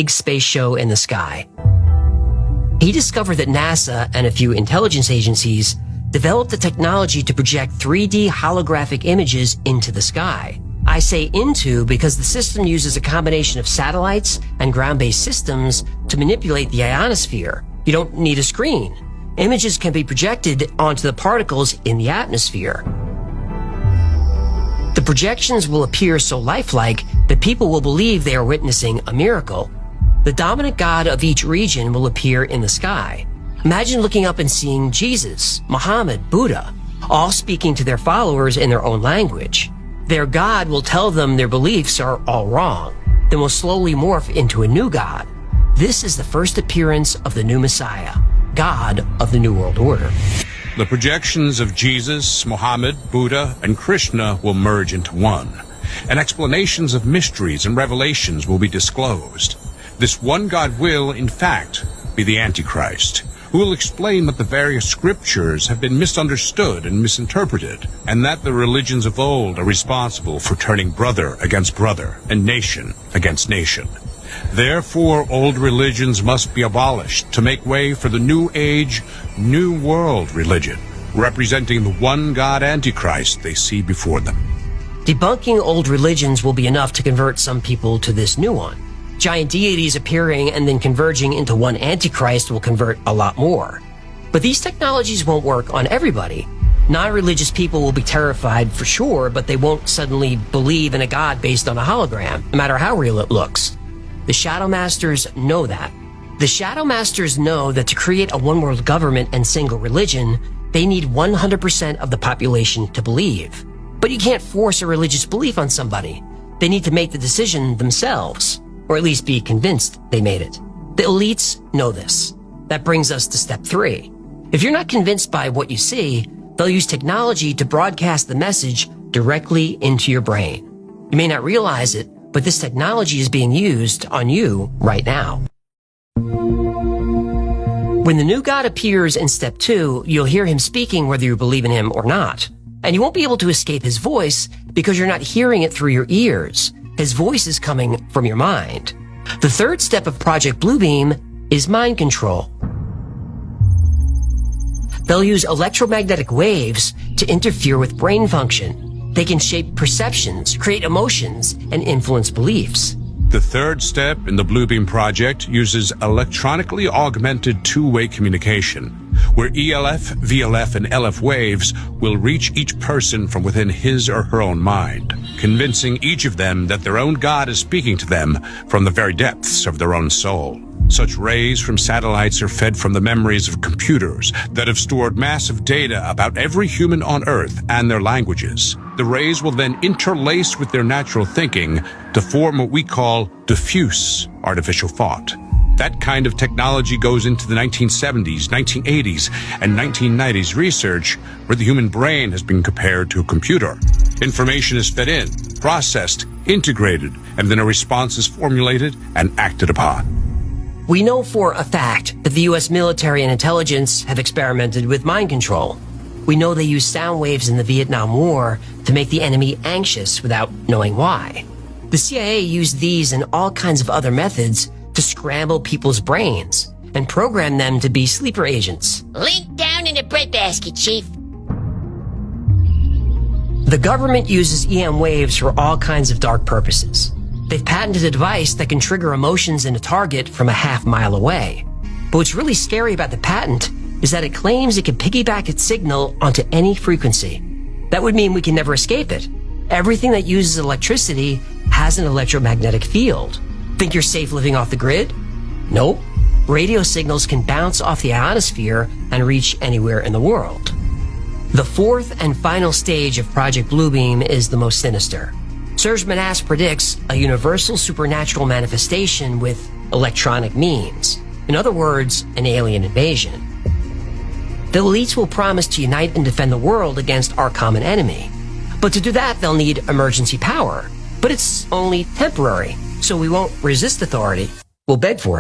big space show in the sky. He discovered that NASA and a few intelligence agencies developed the technology to project 3D holographic images into the sky. I say into because the system uses a combination of satellites and ground-based systems to manipulate the ionosphere. You don't need a screen. Images can be projected onto the particles in the atmosphere. The projections will appear so lifelike that people will believe they are witnessing a miracle. The dominant god of each region will appear in the sky. Imagine looking up and seeing Jesus, Muhammad, Buddha, all speaking to their followers in their own language. Their god will tell them their beliefs are all wrong, then will slowly morph into a new god. This is the first appearance of the new Messiah, God of the New World Order. The projections of Jesus, Muhammad, Buddha, and Krishna will merge into one, and explanations of mysteries and revelations will be disclosed. This one God will, in fact, be the Antichrist, who will explain that the various scriptures have been misunderstood and misinterpreted, and that the religions of old are responsible for turning brother against brother and nation against nation. Therefore, old religions must be abolished to make way for the new age, new world religion, representing the one God Antichrist they see before them. Debunking old religions will be enough to convert some people to this new one. Giant deities appearing and then converging into one Antichrist will convert a lot more. But these technologies won't work on everybody. Non-religious people will be terrified for sure, but they won't suddenly believe in a god based on a hologram, no matter how real it looks. The Shadow Masters know that. The Shadow Masters know that to create a one-world government and single religion, they need 100% of the population to believe. But you can't force a religious belief on somebody. They need to make the decision themselves, or at least be convinced they made it. The elites know this. That brings us to step 3. If you're not convinced by what you see, they'll use technology to broadcast the message directly into your brain. You may not realize it, but this technology is being used on you right now. When the new God appears in step 2, you'll hear him speaking whether you believe in him or not. And you won't be able to escape his voice because you're not hearing it through your ears. His voice is coming from your mind. The third step of Project Bluebeam is mind control. They'll use electromagnetic waves to interfere with brain function. They can shape perceptions, create emotions, and influence beliefs. The third step in the Bluebeam project uses electronically augmented two-way communication, where ELF, VLF, and LF waves will reach each person from within his or her own mind, convincing each of them that their own God is speaking to them from the very depths of their own soul. Such rays from satellites are fed from the memories of computers that have stored massive data about every human on Earth and their languages. The rays will then interlace with their natural thinking to form what we call diffuse artificial thought. That kind of technology goes into the 1970s, 1980s, and 1990s research where the human brain has been compared to a computer. Information is fed in, processed, integrated, and then a response is formulated and acted upon. We know for a fact that the U.S. military and intelligence have experimented with mind control. We know they used sound waves in the Vietnam War to make the enemy anxious without knowing why. The CIA used these and all kinds of other methods to scramble people's brains and program them to be sleeper agents. Link down in the breadbasket, Chief. The government uses EM waves for all kinds of dark purposes. They've patented a device that can trigger emotions in a target from a half-mile away. But what's really scary about the patent is that it claims it can piggyback its signal onto any frequency. That would mean we can never escape it. Everything that uses electricity has an electromagnetic field. Think you're safe living off the grid? Nope. Radio signals can bounce off the ionosphere and reach anywhere in the world. The fourth and final stage of Project Bluebeam is the most sinister. Serge Manasse predicts a universal supernatural manifestation with electronic means. In other words, an alien invasion. The elites will promise to unite and defend the world against our common enemy. But to do that, they'll need emergency power. But it's only temporary, so we won't resist authority. We'll beg for it.